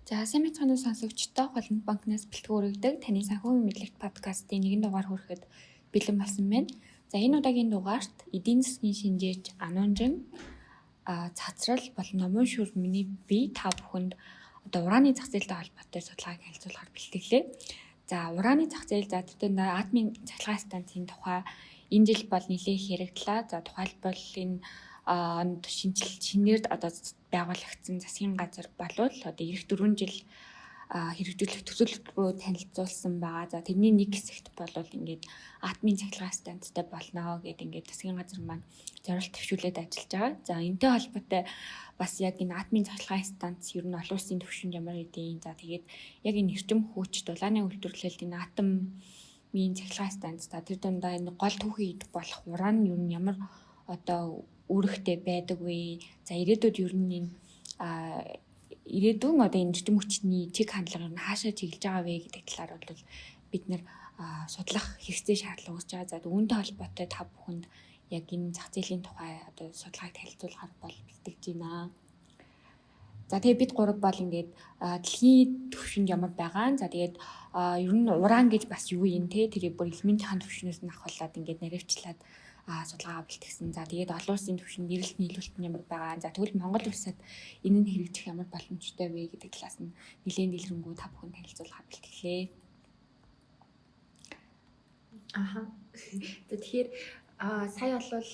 За сайн мэцгааны сонсогчдоо Голомт банкнаас бэлтгэн өргөдөг таны санхүүгийн мэдлэгт подкастын нэгэн дугаар хүрэхэд бэлэн болсон байна. За энэ удаагийн дугаарт эдийн засгийн шинжээч Ануунжин цацрал болон номын шүр миний бие та бүхэнд одоо урааны зах зээлтэй холбоотой судалгааг хэлцүүлэхээр бэлтгэлээ. За урааны зах зээл за тэртээ атомын цахилгаан станцын тухай энэ жил бол нэлээд хэрэгдлээ. За тухайлбал энэ онд шинээр одоо байгуулагдсан засгийн газар болвол одоо эх 4 жил хэрэгжүүлэх төсөөлөлтөө танилцуулсан байгаа. За тэрний нэг хэсэгт болвол ингээд атомын цахилгаан станцтай болно гэдэг ингээд засгийн газар маань зорилт төвшүүлээд ажиллаж байгаа. За энэтэй холбоотой бас яг энэ атомын цахилгаан станц ер нь олон улсын түвшинд ямар хэдийн. За тэгээд яг энэ эрчим хүч дулааны үйлдвэрлэлд энэ атомын цахилгаан станц за тэр дундаа энэ гол түүхий болох уран нь ер нь ямар одоо үүрэгтэй байдаг вэ? За ирээдүйд ер нь энэ ирээдүйн одоо энэ эрчим хүчний чиг хандлага нь хаашаа чиглэж байгаа вэ гэдэг талаар бол бид нэр судлах хэрэгцээ шаардлага үүсэж байгаа. За үүнтэй холбоотой та бүхэнд яг энэ зах зээлийн тухай одоо судалгааг танилцуулахар бол бэлтгэж байна. За тэгээд бид гурав бол ингээд дэлхийн түвшинд ямар байгаа. За тэгээд ер нь уран гэж бас юу юм те тэрийг бүр элементийн түвшнээс нь авахлаад ингээд наривчлаад судалгаа бэлтгэсэн. За тэгээд олон улсын түвшинд нэрэлт нийлүүлэлт нь ямар байгаа. За тэгвэл Монгол улсад энэ нь хэрэгжих ямар боломжтой вэ гэдэг талаас нь нэлээд дэлгэрэнгүй та бүхэн танилцуулахаар бэлтгэлээ. Тэгэхээр сая болвол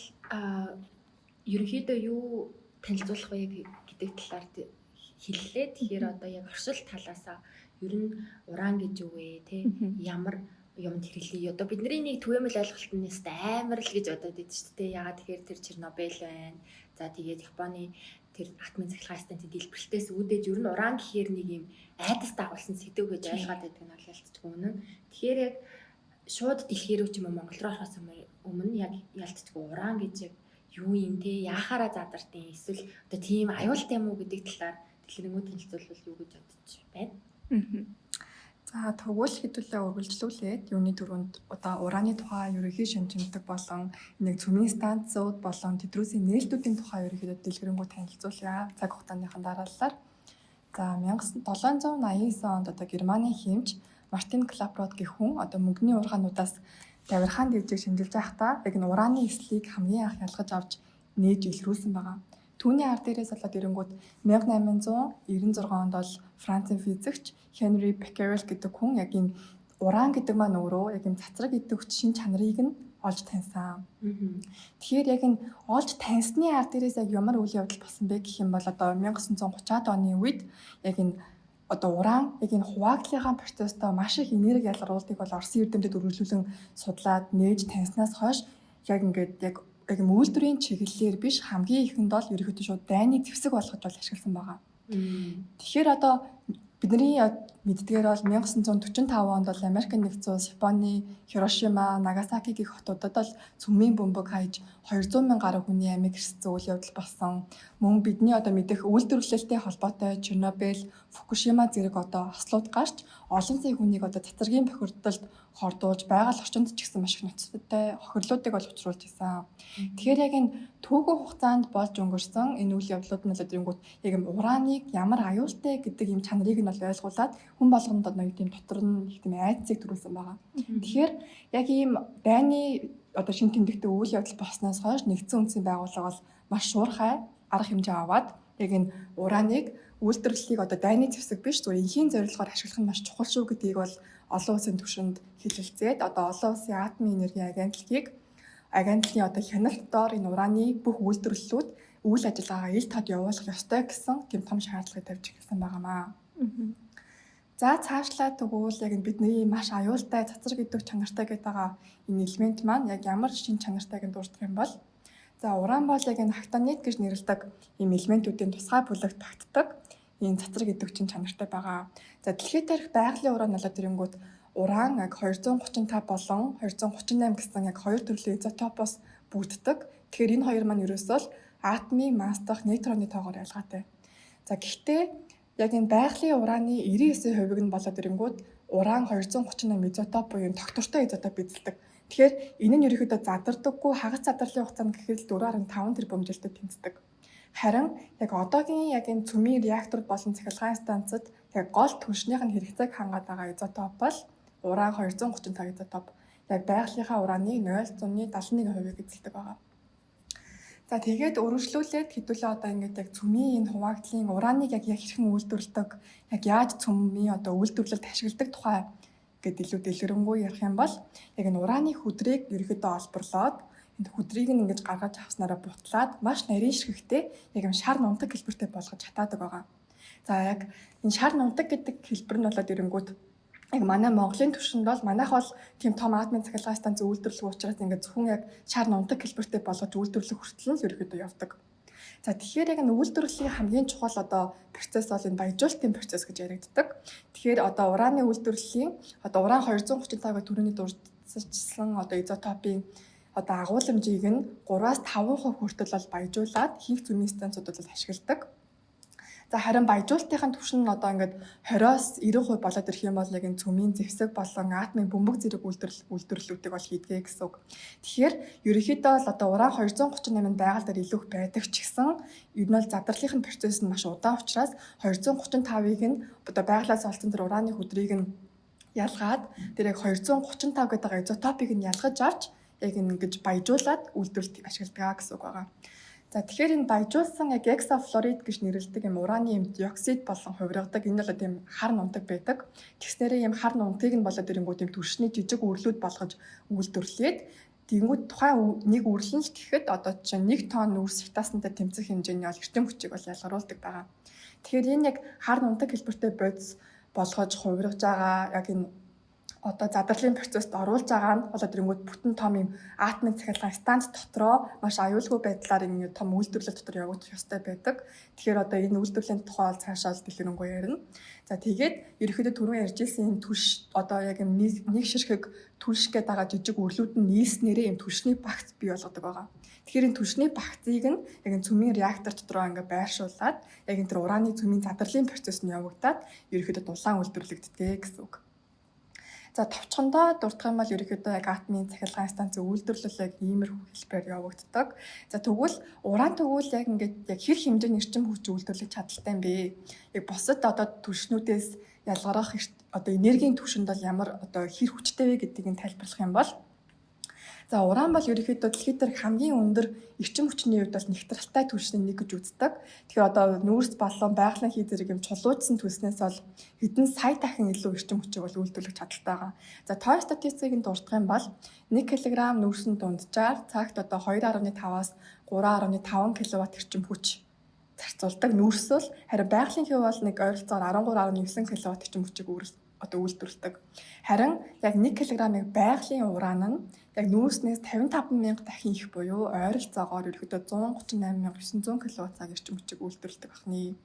ерөнхийдөө юу танилцуулах вэ гэдэг талаар хэллээ. Тэгэхээр одоо яг оршил талаасаа ер нь уран гэж юу вэ те ямар юмд хэрэглэе. Одоо бидний нэг түгээмэл ойлголт нь амар л гэж бодоод байдаг шүү дээ. Ягаад тэгэхээр тэр Чернобыль байна. За тэгээд Японы тэр атомын цахилгаан станцын дэлбэрэлтээс үүдээж ер нь уран гэхээр нэг юм айдас дагуулсан сэдв гэж ойлгоод байдаг нь бол ялцчих үнэн. Тэгэхээр яг шууд дэлхий рүү ч юм уу Монгол руу орохоос өмнө яг ялцчих уран гэж яг юу юм те яахаараа задартын эсвэл одоо тийм аюултай юм уу гэдэг талаар дэлгэрэнгүй танилцуулбал юу гэж бодож байна. За тэгвэл хэдүүлээ үргэлжлүүлээд юуны дөрөнд одоо ураны тухай ерөнхий шинжлэх болон нэг цөмийн станцууд болон тэдрүүсийн нээлтүүдийн тухай ерөнхийдөө дэлгэрэнгүй танилцуулъя. Цаг хугацааныхан дараалалаар. За 1789 онд одоо Германы хэмж Мартин Клапрот гэх хүн одоо мөнгөний ургаануудаас давирхаан дивжийг шинжилж байхдаа яг н ураны эслийг хамгийн анх ялгаж авч нээж илрүүлсэн байгаа. Түүний ард дээрээс болоод ирэнгүүт 1896 онд бол Францын физикч Henri Becquerel гэдэг хүн яг энэ уран гэдэг маань өөрөө яг энэ цацраг идэвхтэй шин чанарыг нь олж таньсан. Тэгэхээр яг энэ олж таньсны ард дээрээс яг ямар үйл явдал болсон бэ гэх юм бол одоо 1930-аад оны үед яг энэ одоо уран яг энэ хуваагдлынхаа процесстой маш их энерги ялгаруулдыг бол Оросын эрдэмтэд үргэлжлүүлэн судлаад нээж таньснаас хойш яг ингээд яг үйлдвэрийн чиглэлээр биш хамгийн ихэнд бол ерөнхийдөө шууд дайны зэвсэг болгож бол ашигласан байгаа. Тэгэхээр одоо бидний мэддгээр бол 1945 онд бол Америк нэгдсэн улс Японы Хирошима, Нагасаки гэх хотуудад бол цөмийн бөмбөг хаяж 200,000 гаруй хүний амийг ирсэн үйл явдал болсон. Мөн бидний одоо мэдэх үйлдвэрлэлтэй холбоотой Чернобыль, Фукушима зэрэг одоо ослууд гарч олон сая хүнийг одоо цацрагийн бохирдолд хордуулж байгаль орчинд ч гэсэн маш их ноцтой хохирлуудыг бол учруулж исэн. Тэгэхээр яг энэ түүхэн хугацаанд болж өнгөрсөн энэ үйл явдлууд нь л ирэнгүүт яг юм ураныг ямар аюултай гэдэг юм чанарыг нь бол ойлгуулад хүн болгонд одоо нэг тийм дотор нь их тийм айдсыг төрүүлсэн байгаа. Тэгэхээр яг ийм дайны одоо шин тэмдэгтэй үйл явдал болсноос хойш нэгдсэн үндэсний байгууллага бол маш шуурхай арга хэмжээ аваад яг энэ ураныг үйлдвэрлэлийг одоо дайны зэвсэг биш зүгээр энхийн зорилгоор ашиглах нь маш чухал шүү гэдгийг бол олон улсын түвшинд хэлэлцээд одоо олон улсын атомын энергийн агентлагийн одоо хяналт доор энэ ураны бүх үйлдвэрлэлүүд үйл ажиллагаагаа ил тод явуулах ёстой гэсэн тийм том шаардлагыг тавьж эхэлсэн байнамаа. За цаашлаа тэгвэл яг бидний маш аюултай цацраг идэх чанартай гэдэг байгаа энэ элемент маань яг ямар шин чанартайг дурдах юм бол за уран бол яг энэ актонит гэж нэрлэдэг ийм элементүүдийн тусгай бүлэгт багтдаг энэ цацраг идэх чанартай байгаа. За дэлхийд дээрх байгалийн уран болоод ирэнгүүт уран яг 235 болон 238 гэсэн яг хоёр төрлийн изотопоос бүрддэг. Тэгэхээр энэ хоёр маань ерөөсөө атомын масс дахь нейтроны тоогоор ялгаатай. За гэхдээ яг энэ байгалийн ураны 99% нь болоод ирэнгүүт уран 238 изотоп буюу доктортой изотоп эзэлдэг. Тэгэхээр энэ нь ерөөхдөө задардаггүй хагас задарлын хугацаанд гэхэд 4.5 тэрбум жилдээ тэнцдэг. Харин яг одоогийн яг энэ цөмийн реактор болон цахилгаан станцад яг гол түншнийх нь хэрэгцээг хангаад байгаа изотоп бол уран 235 изотоп. Яг байгалийнхаа ураны 0.71% эзэлдэг байгаа. За тэгээд өргөжлүүлээд хэдүүлээ одоо ингээд яг цөмийн энэ хуваагдлын ураныг яг хэрхэн үйлдвэрлэдэг, яг яаж цөмийн одоо үйлдвэрлэлд ашигладаг тухай гэдэг илүү дэлгэрэнгүй ярих юм бол яг энэ ураны хүдрийг ерөөдөө олборлоод энэ хүдрийг нь ингэж гаргаж авснараа бутлаад маш нарийн ширхэгтэй яг юм шар нунтаг хэлбэртэй болгож хатаадаг байгаа. За яг энэ шар нунтаг гэдэг хэлбэр нь болоод ирэнгүүт яг манай Монголын түвшинд бол манайх бол тийм том атомын цахилгаан станц үйлдвэрлэх учраас ингээд зөвхөн яг шар нунтаг хэлбэртэй болгож үйлдвэрлэх хүртэл нь ерөөдөө явдаг. За тэгэхээр яг энэ үйлдвэрлэлийн хамгийн чухал одоо процесс бол энэ баяжуулалтын процесс гэж яригддаг. Тэгэхээр одоо ураны үйлдвэрлэлийн одоо уран 235-ыг түрүүний дурдсалсан одоо изотопын одоо агуулмжийг нь 3-5% хүртэл бол баяжуулаад ихэнх цөмийн станцуудад бол ашигладаг. За харин баяжуулалтын түвшин нь одоо ингээд 20-оос 90% болоод ирэх юм бол яг энэ цөмийн зэвсэг болон атомын бөмбөг зэрэг үйлдвэрлэлүүдийг бол хийдэг гэсэн үг. Тэгэхээр ерөнхийдөө бол одоо уран 238 байгаль дээр илүү байдаг ч гэсэн энэ бол задралын процесс нь маш удаан учраас 235-ыг нь одоо байгалаас олсон тэр ураны хүдрийг нь ялгаад тэр яг 235 гэдэг изотопыг нь ялгаж авч яг ингэж баяжуулаад үйлдвэрлэлд ашигладаг гэсэн үг байгаа. За тэгэхээр энэ баяжуулсан яг гексафлорид гэж нэрлэдэг юм ураны юм диоксид болон хувиргадаг энэ бол тийм хар нунтаг байдаг. Тэгснээрээ юм хар нунтыг нь болоод ирэнгүүт юм түвшний жижиг үрлүүд болгож үйлдвэрлээд тэнгууд тухайн нэг үрлэн л гэхэд одоо чинь 1 тонн нүүрс хитаасантай тэмцэх хэмжээний ол эрдэм хүчийг бол ялгаруулдаг байгаа. Тэгэхээр энэ яг хар нунтаг хэлбэртэй бодис болгож хувиргаж байгаа яг энэ одоо задралын процессд оруулж байгаа нь болоод ирэнгүүт бүтэн том юм атомын цахилгаан станц дотроо маш аюулгүй байдлаар ингэ том үйлдвэрлэл дотор явагдах ёстой байдаг. Тэгэхээр одоо энэ үйлдвэрлэлийн тухай бол цаашаа дэлгэрэнгүй ярина. За тэгээд ерөнхийдөө түрүүн ярьжсэн энэ түлш одоо яг юм нэг ширхэг түлш гэдэг байгаа жижиг үрлүүд нь нийснээрээ юм түлшний багц бий болгодог байгаа. Тэгэхээр энэ түлшний багцыг нь яг энэ цөмийн реактор дотроо ингэ байршуулад яг энэ төр ураны цөмийн задралын процесс нь явагдаад ерөнхийдөө дулаан үйлдвэрлэгддэг гэсэн үг. За товчхондоо дурдах юм бол ерөнхийдөө яг атомын цахилгаан станцын үйлдвэрлэл яг иймэрхүү хэлбэрээр явагддаг. За тэгвэл уран тэгвэл яг ингээд яг хэр хэмжээний эрчим хүч үйлдвэрлэх чадaltaй юм бэ? Яг бусад одоо түвшнүүдээс ялгарах одоо энергийн түвшинд бол ямар одоо хэр хүчтэй вэ гэдгийг нь тайлбарлах юм бол за уран бол ерөнхийдөө дэлхийд дээрх хамгийн өндөр эрчим хүчний хувьд бол нэгтралтай түвшний нэг гэж үздэг. Тэгэхээр одоо нүүрс болон байгалийн хий зэрэг юм чулуужсан түвснээс бол хэдэн сая дахин илүү эрчим хүчийг бол үйлдвэрлэх чадaltaй байгаа. За тоо статистикийг дурдах юм бол 1 кг нүүрсийн дунджаар цагт одоо 2.5-аас 3.5 кВт эрчим хүч зарцуулдаг нүүрс бол харин байгалийн хий бол нэг ойролцоогоор 13.9 кВт эрчим хүчийг үйлдвэрлэдэг. Харин яг 1 кг-ыг байгалийн уран нь яг нүүрснээс 55,000 дахин их буюу ойролцоогоор ерөөдөө 138,900 кВт цаг эрчим хүчийг үйлдвэрлэдэг байна.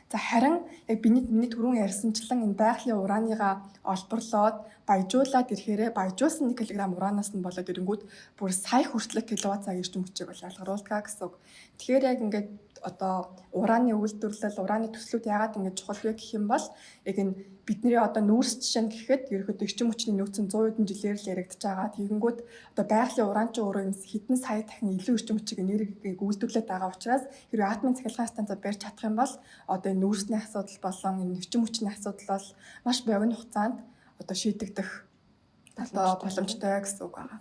За харин яг миний түрүүн ярьсанчлан энэ байгалийн ураныгаа олборлоод баяжуулаад ирэхээрээ баяжуулсан 1 кг уранаас нь болоод ирэнгүүт бүр сая хүртэлх кВт цаг эрчим хүчийг бол ялгаруулдаг гэсэн үг. Тэгэхээр яг ингээд одоо ураны үйлдвэрлэл, ураны төслүүд яагаад ингэж чухал вэ гэх юм бол яг энэ бидний одоо нүүрс жишээ нь гэхэд ерөөхдөө эрчим хүчний нөөц нь 100% жилээр л яригдж байгаа. Тэгэнгүүт одоо байгалийн уран чинь өөрөө хэдэн сая дахин илүү эрчим хүчийг энергийг үйлдвэрлээд байгаа учраас хэрвээ атомын цахилгаан станцад барьж чадах юм бол одоо энэ нүүрсний асуудал болон энэ эрчим хүчний асуудал бол маш богино хугацаанд одоо шийдэгдэх одоо боломжтой гэсэн үг байна.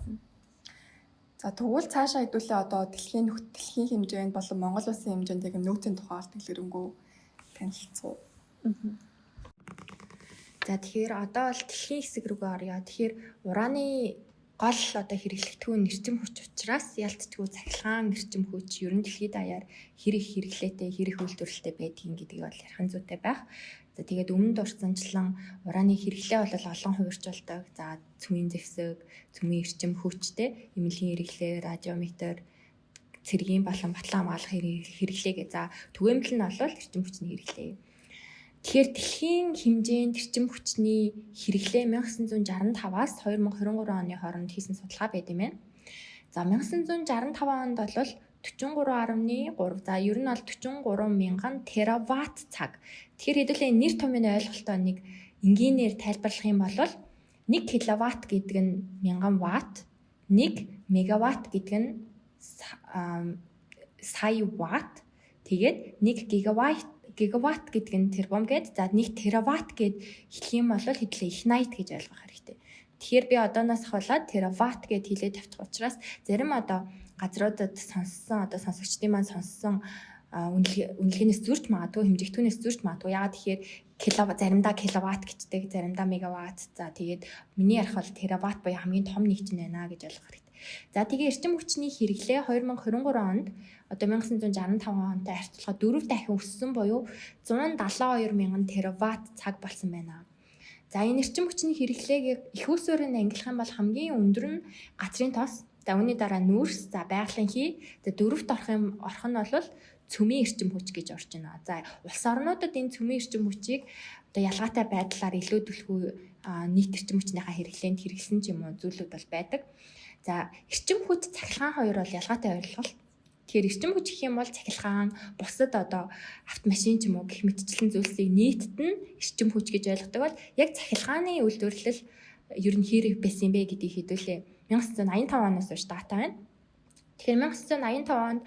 За тэгвэл цаашаа хэдүүлээ одоо дэлхийн хэмжээнд болон Монгол улсын хэмжээнд яг нөөцийн тухай дэлгэрэнгүй танилцуу. За тэгэхээр одоо бол дэлхийн хэсэг рүүгээ орё. Тэгэхээр ураны гол одоо хэрэглэгдэхүүн эрчим хүч учраас ялцдаггүй цахилгаан эрчим хүч ер нь дэлхийд даяар хэр их хэрэглээтэй, хэр их үйлдвэрлэлтэй байдгийг гэдгийг бол ярих зүйтэй байх. За тэгээд өмнө дурдсанчлан ураны хэрэглээ бол олон хувирчулдаг. За цөмийн зэвсэг, цөмийн эрчим хүчтэй, эмнэлгийн хэрэглээ, радиометр, цэргийн болон батлан хамгаалах хэрэглээ гэ. За түгээмэл нь бол эрчим хүчний хэрэглээ. Тэгэхээр дэлхийн хэмжээнд эрчим хүчний хэрэглээ 1965-аас 2023 оны хооронд хийсэн судалгаа байд юм байна. За 1965 онд бол 43.3 за ер нь бол 43 мянган тераватт цаг. Тэгэхээр хэдүүлээ нэр томьёоны ойлголтоо нэг энгийнээр тайлбарлах юм бол 1 киловатт гэдэг нь 1000 ватт, 1 мегаватт гэдэг нь сая ватт, тэгээд 1 гигаватт гэдэг нь тэрбум гээд за 1 тераватт гээд хэлэх юм бол хэдлээ их 80 гэж ойлгох хэрэгтэй. Тэгэхээр би одооноос хаваад тераватт гээд хэлээд тавьчих учраас зарим одоо газруудад сонсогчдын маань сонссон үнэлгээнээс зөрч магадгүй, хэмжигдэхүүнээс зөрч магадгүй. Яагаад тэгэхээр заримдаа киловатт гэждэг, заримдаа мегаватт. За тэгээд миний ярих бол тераватт буюу хамгийн том нэгж байна гэж ойлгох хэрэгтэй. За тэгээд эрчим хүчний хэрэглээ 2023 онд одоо 1965 онтой харьцуулахад 4 дахин өссөн буюу 172 мянган тераватт цаг болсон байна. За энэ эрчим хүчний хэрэглээг их усөөрөнд ангилах юм бол хамгийн өндөр нь газрын тос, за үүний дараа нүүрс, за байгалийн хий, за дөрөвт орох нь бол цөмийн эрчим хүч гэж орж байна. За улс орнуудад энэ цөмийн эрчим хүчийг одоо ялгаатай байдлаар илүү түлхүү нийт эрчим хүчнийхаа хэрэглээнд хэрэглэсэн ч юм уу зүйлүүд бол байдаг. За эрчим хүч цахилгаан хоёр бол ялгаатай ойлголт. Тэгэхээр эрчим хүч гэх юм бол цахилгаан, бусад одоо автомашин ч юм уу гэх мэтчлэн зүйлсийг нийтд нь эрчим хүч гэж ойлгодог бол яг цахилгааны үйлдвэрлэл ер нь хэрэг байсан бэ гэдгийг хэдүүлээ. 1985 оноос хойш дата байна. Тэгэхээр 1985 онд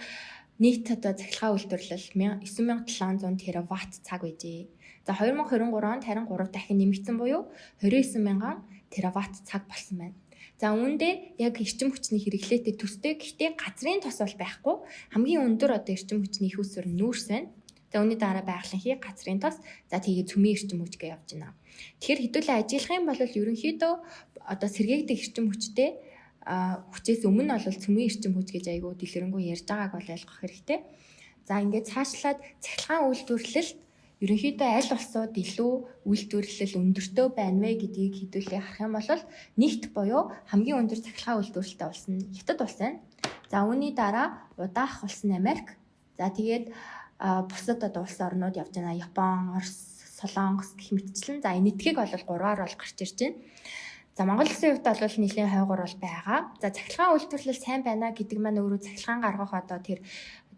нийт одоо цахилгаан үйлдвэрлэл 9700 тераватт цаг байжээ. За 2023 онд харин 3 дахин нэмэгдсэн буюу 29000 тераватт цаг болсон байна. За үүндээ яг эрчим хүчний хэрэглээтэй төстэй. Гэхдээ газрын тос бол байхгүй. Хамгийн өндөр одоо эрчим хүчний их усүр нүүрс байна. За үүний дараа байгалийн хий, газрын тос, за тэгээ цөмийн эрчим хүч гэж явж байна. Тэгэхээр хэдүүлээ ажиллах юм бол ерөнхийдөө одоо сэргээгдэх эрчим хүчтэй хүчээс өмнө бол цөмийн эрчим хүч гэж айгүй дэлгэрэнгүй ярьж байгааг бол ойлгох хэрэгтэй. За ингээд цаашлаад цахилгаан үйлдвэрлэлд ерөнхийдөө аль улсууд илүү үйлдвэрлэл өндөртөө байна вэ гэдгийг хэдүүлээ харах юм бол нэгт буюу хамгийн өндөр цахилгаан үйлдвэрлэлтэй улс нь Хятад улс байна. За үүний дараа удаах улс нь Америк. За тэгээд бусад одоо улс орнууд явж байна. Япон, Орос, Солонгос гэх мэтчлэн. За энэ нэтгийг бол 3-аар бол гарч ирж байна. За Монгол улсын хувьд бол нэлийн хойгоор бол байгаа. За цахилгаан үйлдвэрлэл сайн байна гэдэг маань өөрөө цахилгаан гаргах одоо тэр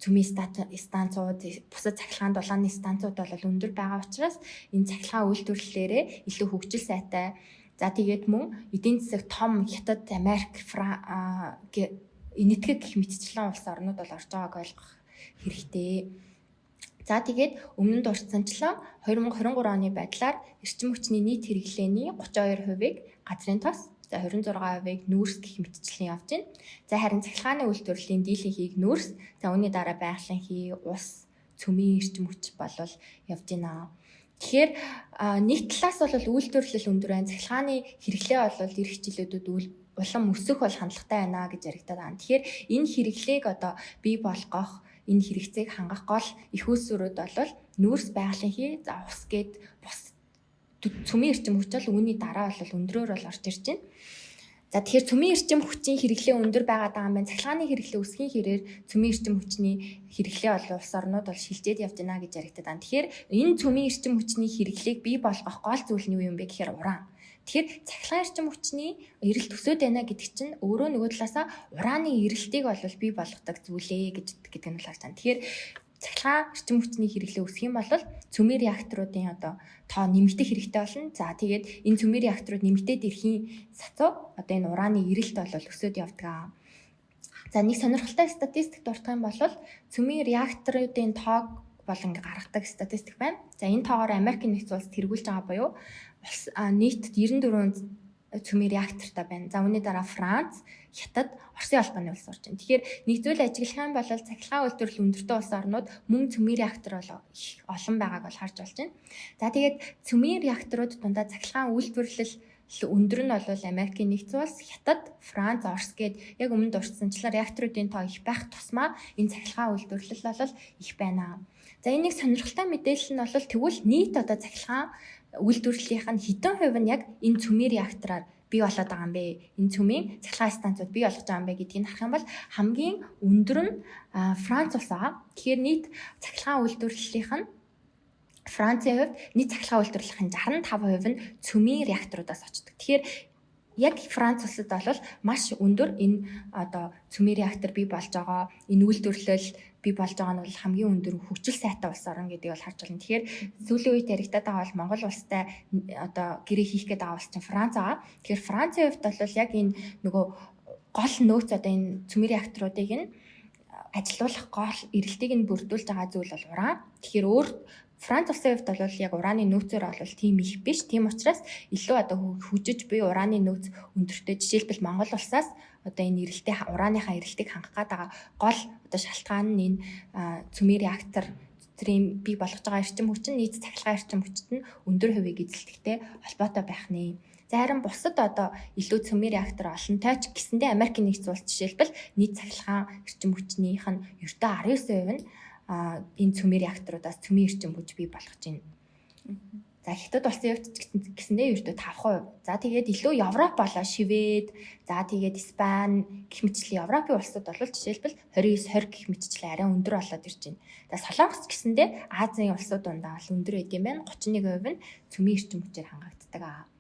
цөмийн станцууд, бусад цахилгаан дулааны станцууд бол өндөр байгаа учраас энэ цахилгаан үйлдвэрлэлээрээ илүү хөгжил сайтай. За тэгээд мөн эдийн засаг том Хятад, Америк, энэтхэг гэх мэтчлэн улс орнууд бол орж байгааг ойлгох хэрэгтэй. За тэгээд өмнө нь дурдсанчлан 2023 оны байдлаар эрчим хүчний нийт хэрэглээний 32%-ийг газрын тос, за 26%-ийг нүүрс гэх мэтчлэн явж байна. За харин цахилгааны үйлдвэрлэлийн дийлэнх хийг нүүрс, за үүний дараа байгалийн хий, ус, цөмийн эрчим хүч болол явж байна. Тэгэхээр нийт талаас бол үйлдвэрлэл өндөр байна. Цахилгааны хэрэглээ бол эх жилүүдэд улам өсөх бол хандлагатай байна гэж яригдаад байна. Тэгэхээр энэ хэрэглээг одоо бий болгох, энэ хэрэгцээг хангах гол их үүсвэрүүд бол нүүрс, байгалийн хий, за ус гээд бус цөмийн эрчим хүч бол үүний дараа бол өндрөөр бол орж ирж байна. За тэгэхээр цөмийн эрчим хүчийн хэрэглээ өндөр байгаад байгаа юм байна. Цахилгааны хэрэглээ өсгийн хэрээр цөмийн эрчим хүчний хэрэглээ бол улс орнууд бол шилжээд явж байна гэж яригдаад байна. Тэгэхээр энэ цөмийн эрчим хүчний хэрэглээг бий болгох гол зүйл нь юу юм бэ гэхээр уран. Тэгэхээр цахилгаан эрчим хүчний эрэлт өсөд байна гэдэг чинь өөрөө нөгөө талаасаа урааны эрэлтийг бол бий болгодог зүйлээ гэдэг нь бол харж байна. Тэгэхээр цахилгаан эрчим хүчний хэрэглээ өсөх юм бол цөмийн реакторуудын одоо тоо нэмэгдэх хэрэгтэй болно. За тэгээд энэ цөмийн реакторууд нэмэгдээд ирэхийн сацуу одоо энэ урааны эрэлт бол өсөд явдаг. За нэг сонирхолтой статистик дурдах юм бол цөмийн реакторуудын тоог бол ингээ гаргадаг статистик байна. За энэ тоогоор Америкийн нэгдсэн улс тэргүүлж байгаа буюу нийт 94 цөмийн реактортай байна. За үүний дараа Франц, Хятад, Оросын албаны улс орж байна. Тэгэхээр нэг зүйл ажиглах юм бол цахилгаан үйлдвэрлэл өндөртэй улс орнууд мөн цөмийн реактор бол их олон байгааг бол харж болж байна. За тэгээд цөмийн реакторууд дундаа цахилгаан үйлдвэрлэл өндөр нь бол Америкийн нэгдсэн улс, Хятад, Франц, Орос гээд яг өмнө дурдсанчлан реакторуудын тоо их байх тусмаа энэ цахилгаан үйлдвэрлэл бол их байна. За энэ нэг сонирхолтой мэдээлэл нь бол тэгвэл нийт одоо цахилгаан үйлдвэрлэлийнх нь хэдэн хувь нь яг энэ цөмийн реактораар бий болоод байгаа юм бэ? Энэ цөмийн цахилгаан станцууд бий болж байгаа юм бэ гэдгийг харах юм бол хамгийн өндөр нь Франц улс байгаа. Тэгэхээр нийт цахилгаан үйлдвэрлэлийнх нь Францын хувьд нийт цахилгаан үйлдвэрлэлийн 65% нь цөмийн реакторуудаас очдог. Тэгэхээр яг Франц улсад бол маш өндөр энэ одоо цөмийн реактор бий болж байгаа, энэ үйлдвэрлэл бий болж байгаа нь бол хамгийн өндөр хөгжил сайтай улс орн гэдгийг бол харж байна. Тэгэхээр сүүлийн үед яригдаад байгаа бол Монгол улстай одоо гэрээ хийх гээд байгаа улс чинь Франц байгаа. Тэгэхээр Францын хувьд бол яг энэ нөгөө гол нөөц одоо энэ цөмийн реакторуудыг нь ажилуулах гол эрэлтийг нь бүрдүүлж байгаа зүйл бол уран. Тэгэхээр өөр Франц улсын хувьд бол яг ураны нөөцөөр бол тийм их биш. Тийм учраас илүү одоо хүжиж буй ураны нөөц өндөртэй. Жишээлбэл Монгол улсаас одоо энэ эрэлтээ урааныхаа эрэлтийг хангах гэдэг гол одоо шалтгаан нь энэ цөмийн реактор зэрийн бий болгож байгаа эрчим хүч нь нийт цахилгаан эрчим хүчит нь өндөр хувийг эзэлдэгтэй холбоотой байх нэ. За харин бусад одоо илүү цөмийн реактор олонтой ч гэсэндээ Америкийн нэгдсэн улс жишээлбэл нийт цахилгаан эрчим хүчнийх нь ердөө 19% нь энэ цөмийн реакторуудаас цөмийн эрчим хүч бий болгож байна. За Хятад улсын хувьд гэсэндээ ердөө 5%. За тэгээд илүү Европ болоо Швед, за тэгээд Испани гэх мэтчлэн Европын улсууд бол жишээлбэл 29-20 гэх мэтчлэн арай өндөр болоод ирж байна. За Солонгос гэсэндээ Азийн улсууд дундаа бол өндөр байд юм байна. 31% нь цөмийн эрчим хүчээр хангагддаг.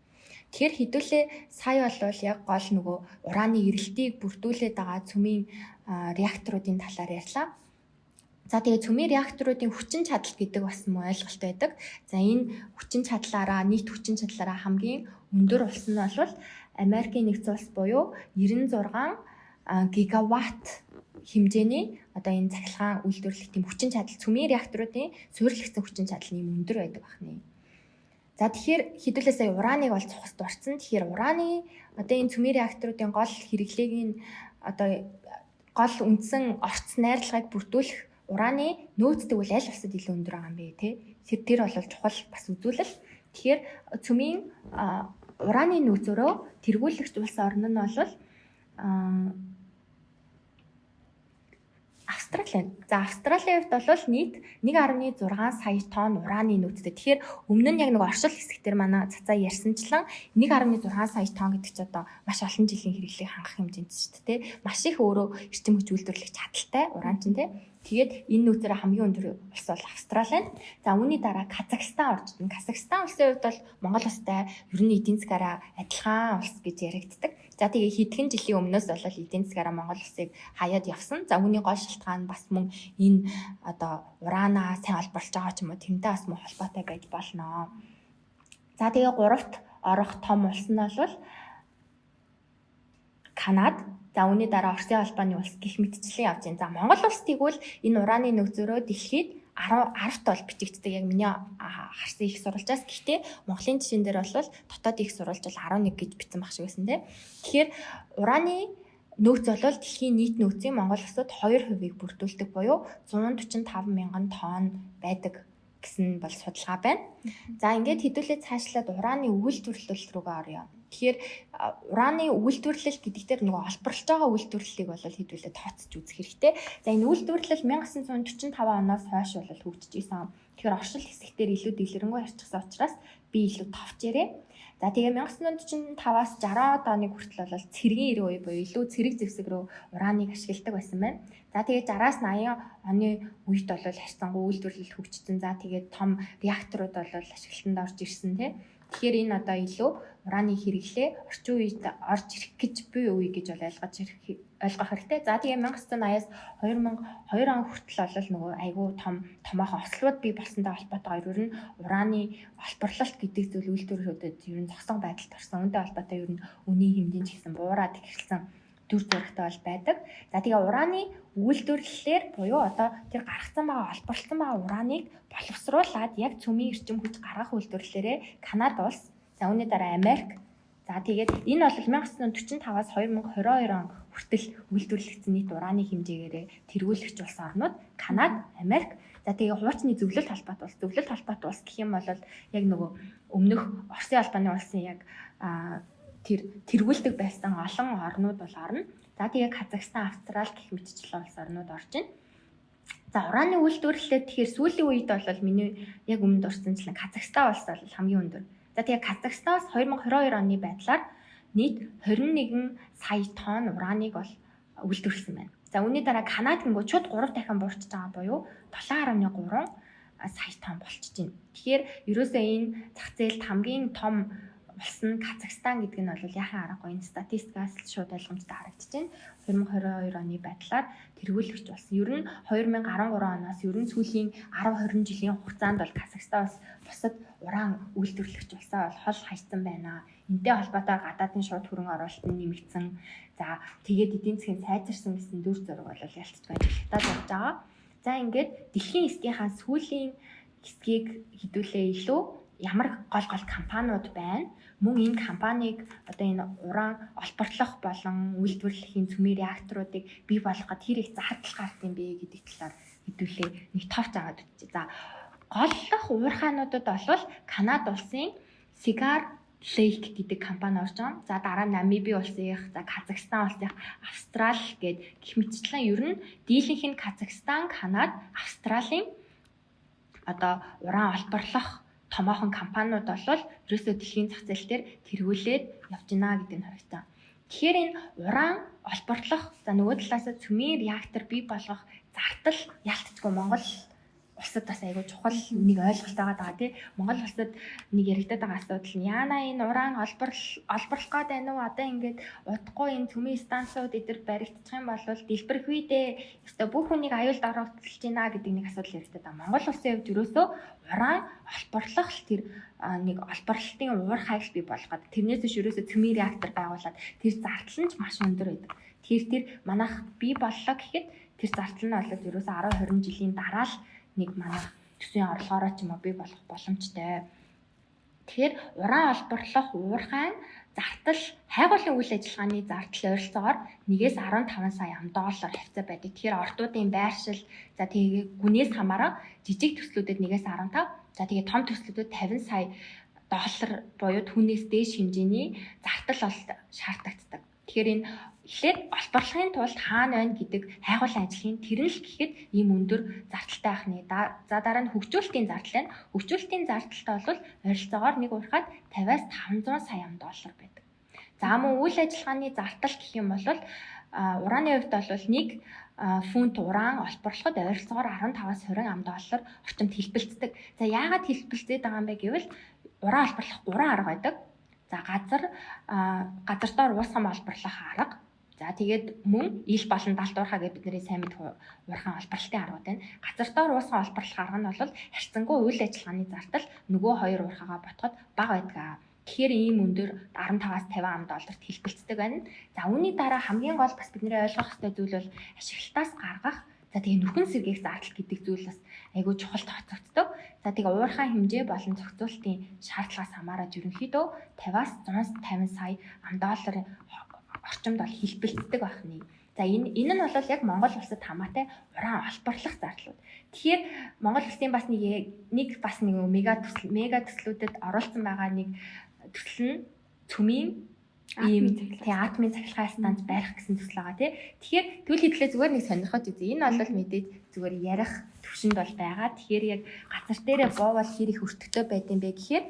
Тэгэхээр хэдүүлээ сая бол яг гол нөгөө ураны эрэлтийг бүрдүүлээд байгаа цөмийн реакторуудын талаар ярьлаа. За тэгээ цөмийн реакторуудын хүчин чадал гэдэг бас мөн ойлголт байдаг. За энэ хүчин чадлаараа нийт хүчин чадлаараа хамгийн өндөр улс нь бол Америкийн нэгдсэн улс буюу 96 гигаватт хэмжээний одоо энэ цахилгаан үйлдвэрлэх тийм хүчин чадал цөмийн реакторуудын суурилгацсан хүчин чадал нь өндөр байдаг байна. За тэгэхээр хэдүүлээ сая ураныг бол цухас дурцсан. Тэгэхээр ураны одоо энэ цөмийн реакторуудын гол хэрэглээг нь одоо гол үндсэн орц найрлагыг бүрдүүлэх ураны нөөцтэй бол аль улсад илүү өндөр байгаа юм бэ те. Тэр бол чухал бас үзүүлэл. Тэгэхээр цөмийн ураны нөөцөөрөө тэргүүлэгч улс орн нь бол Австрали. За Австралийн хувьд бол нийт 1.6 сая тонн ураны нөөцтэй. Тэгэхээр өмнө нь яг нэг оршил хэсэг дээр манай цацаа ярьсанчлан 1.6 сая тонн гэдэг чинь одоо маш олон жилийн хэрэглээг хангах хэмжээнд шүү дээ. Маш их өөрөө эрчим хүч үйлдвэрлэх чадaltaй уран чинь те. Тэгээд энэ нөөцөөр хамгийн өндөр улс бол Австрали. За үүний дараа Казахстан орж ирнэ. Казахстан улсын хувьд бол Монгол улстай ер нь эдийн засгаараа адилхан улс гэж яригддаг. За тэгээ хэдхэн жилийн өмнөөс бол эдийн засгаараа Монгол улсыг хаяад явсан. За үүний гол шалтгаан бас мөн энэ одоо ураанаа сайн олборлож байгаа ч юм уу тэрнтэй бас мөн холбоотой байж болно. За тэгээ гуравт орох том улс нь бол Канада. За үүний дараа Оросын албаны улс гэх мэтчлэн явж байна. За Монгол улс тэгвэл энэ ураны нөөцөөрөө дэлхийд 10-т бол бичигддэг яг миний харсан их сурвалжаас. Гэхдээ Монголын жишээн дээр бол дотоод их сурвалж бол 11 гэж бичсэн баг шиг байсан тийм. Тэгэхээр ураны нөөц бол дэлхийн нийт нөөцийн Монгол улсад 2%-ийг бүрдүүлдэг буюу 145 мянган тонн байдаг гэсэн бол судалгаа байна. За ингээд хэдүүлээ цаашлаад ураны үйлдвэрлэл рүүгээ орё. Тэгэхээр ураны үйлдвэрлэл гэдэг дээр нөгөө олборлож байгаа үйлдвэрлэлийг бол хэдүүлээ тооцож үзэх хэрэгтэй. За энэ үйлдвэрлэл 1945 оноос хойш бол хөгжиж исэн. Тэгэхээр оршил хэсэгтэр илүү дэлгэрэнгүй харьцсан учраас би илүү товч ярэ. За тэгээ 1945-аас 60-аад оны хүртэл бол цэргийн 90% буюу илүү цэрэг зэвсэг рүү ураныг ашигладаг байсан байна. За тэгээ 60-аас 80 оны үед бол харьцангуй үйлдвэрлэл хөгжсөн. За тэгээ том реакторууд бол ашиглалтанд орж ирсэн тийм. Тэгэхээр энэ одоо илүү ураны хэрэглээ орчин үед орж ирэх гэж буй үе гэж бол ойлгох хэрэгтэй. За тэгээ 1980-аас 2002 он хүртэл бол нөгөө айгүй томоохон ослууд бий болсонтой холбоотойгоор ер нь ураны олборлолт гэдэг зүйл үйлдвэрлэлүүдэд ер нь зогсон байдалд орсон. Үүнтэй холбоотой ер нь үнийн хэмжээ ч гэсэн буураад эхэлсэн дүр зурагтай бол байдаг. За тэгээ ураны үйлдвэрлэлээр буюу одоо тэр гаргацсан байгаа олборлсон байгаа ураныг боловсруулад яг цөмийн эрчим хүч гаргах үйлдвэрлэлээрээ Канада улс, за үүний дараа Америк. За тэгээд энэ бол 1945-аас 2022 он хүртэл үйлдвэрлэгдсэн нийт ураны хэмжээгээрээ тэргүүлэгч улс орнууд Канада, Америк. За тэгээ хуучны зөвлөлт холбоот улс гэх юм бол яг нөгөө өмнөх Оросын албаны улсын яг тэр тэргүүлдэг байсан олон орнууд бол орно. За тэгээ Казахстан, Австрали гэх мэтчлэн улс орнууд орж байна. За ураны үйлдвэрлэлээр тэгэхээр сүүлийн үед бол миний яг өмнөд орсончлан Казахстан улс бол хамгийн өндөр. За тэгээ Казахстанаас 2022 оны байдлаар нийт 21 сая тонн ураныг бол үйлдвэрлэсэн байна. За үүний дараа Канада гингөө шууд 3 дахин буурч байгаа буюу 7.3 сая тонн болчихж байна. Тэгэхээр ерөөсөө энэ зах зээлд хамгийн том улс нь Казахстан гэдэг нь бол яхаа аргагүй энэ статистикаас шууд ойлгомжтой харагдаж байна. 2022 оны байдлаар тэргүүлэгч улс. Ер нь 2013 оноос ер нь сүүлийн 10-20 жилийн хугацаанд бол Казахстан улс бусад уран үйлдвэрлэгч улсаа бол хол хайсан байна. Энтэй холбоотой гадаадын шууд хөрөнгө оруулалт нь нэмэгдсэн. За тэгээд эдийн засгийн сайжирсан гэсэн дүр зураг бол ялцж байж хятад болж байгаа. За ингээд дэлхийн эсгийнхаа сүүлийн хэсгийг хэдүүлээ илүү ямар гол компаниуд байна. Мөн энэ компанийг одоо энэ уран олборлох болон үйлдвэрлэлийн цөмийн реакторуудыг бий болгоход хэр их зардал гардаг юм бэ гэдэг талаар хэдүүлээ нэг товч аваад үзье. За голлох уурхаануудад бол Канада улсын Cigar Lake гэдэг компани орж байгаа. За дараа нь Намиби улсынх, за Казахстан улсынх, Австрали гээд гэх мэтчлэн ер нь дийлэнх нь Казахстан, Канада, Австралийн одоо уран олборлох томоохон компаниуд бол ерөөсөө дэлхийн зах зээл дээр тэргүүлээд явж байна гэдэг нь харагдсан. Тэгэхээр энэ уран олборлох за нөгөө талаас цөмийн реактор бий болгох зардал ялцчихгүй Монгол улсад бас айгүй чухал нэг ойлголт байгаа тий. Монгол улсад нэг яригдаад байгаа асуудал нь яана энэ уран олборлох гээд байна уу? Одоо ингээд удахгүй энэ цөмийн станцууд эдэр баригдчих юм бол дэлбэрэх үү дээ. Ёстой бүх хүнийг аюулд оруулж байна гэдэг нэг асуудал яригдаад байгаа. Монгол улсын хувьд ерөөсөө уран олборлох тэр нэг олборлолтын уурхайг бий болгоод тэрнээс биш ерөөсөө цөмийн реактор байгуулад тэр зардал нь ч маш өндөр байдаг. Тэр манайх бий боллоо гэхэд тэр зардал нь бол ерөөсөө 10-20 жилийн дараа л нэг манайх төсвийн орлогоороо ч юм уу бий болох боломжтой. Тэгэхээр уран олборлох уурхайн зардал хайгуулын үйл ажиллагааны зардал ойролцоогоор 1-15 сая $10 хавцаа байдаг. Тэгэхээр ордуудын байршил за тэгээ гүнээс хамааран жижиг төслүүдэд 1-15 за тэгээ том төслүүдэд $50 сая буюу түүнээс дээш хэмжээний зардал бол шаардлагаддаг. Тэгэхээр энэ эхлээд олборлохын тулд хаана байна гэдэг хайгуулын ажлын тэр нь л гэхэд ийм өндөр зардалтай байх нь. За дараа нь хөгжүүлэлтийн зардал байна. Хөгжүүлэлтийн зардалтай бол ойролцоогоор нэг уурхад $50-500 сая $10 байдаг. За мөн үйл ажиллагааны зардал гэх юм бол ураны хувьд бол нэг фунт уран олборлоход ойролцоогоор $15-20 орчимд хэлбэлцдэг. За яагаад хэлбэлцээд байгаа юм бэ гэвэл уран олборлох 3 арга байдаг. За газар доор уусгам олборлох арга. За тэгээд мөн ил болон далд уурхаа гэж бидний сайн мэд уурхайн олборлолтын аргууд байна. Газар доор уусгам олборлох арга нь бол харьцангуй үйл ажиллагааны зардал нөгөө хоёр уурхаагаа ботход бага байдаг. Тэгэхээр ийм өндөр $15-50 хэлбэлцдэг байна. За үүний дараа хамгийн гол бас бидний ойлгох ёстой зүйл бол ашиглалтаас гаргах. За тэгээ нүхэн сэргээх зардал гэдэг зүйл бас айгүй чухал тооцогддог. За тэгээ уурхайн хэмжээ болон зохицуулалтын шаардлагаас хамаарат ерөнхийдөө $50-150 сая $10 орчимд бол хэлбэлцдэг байх нь. За энэ нь бол яг Монгол улсад хамаатай уран олборлох зардлууд. Тэгэхээр Монгол улсын бас нэг мега төслүүдэд оролцсон байгаа нэг төсөл нь цөмийн ийм атомын цахилгаан станц барих гэсэн төсөл байгаа тий. Тэгэхээр тэгвэл хэдлээ зүгээр нэг сонирхож үзье. Энэ бол мэдээж зүгээр ярих төвшөнд бол байгаа. Тэгэхээр яг газар дээрээ боовол хэр их өртөгтэй байдсан бэ гэхээр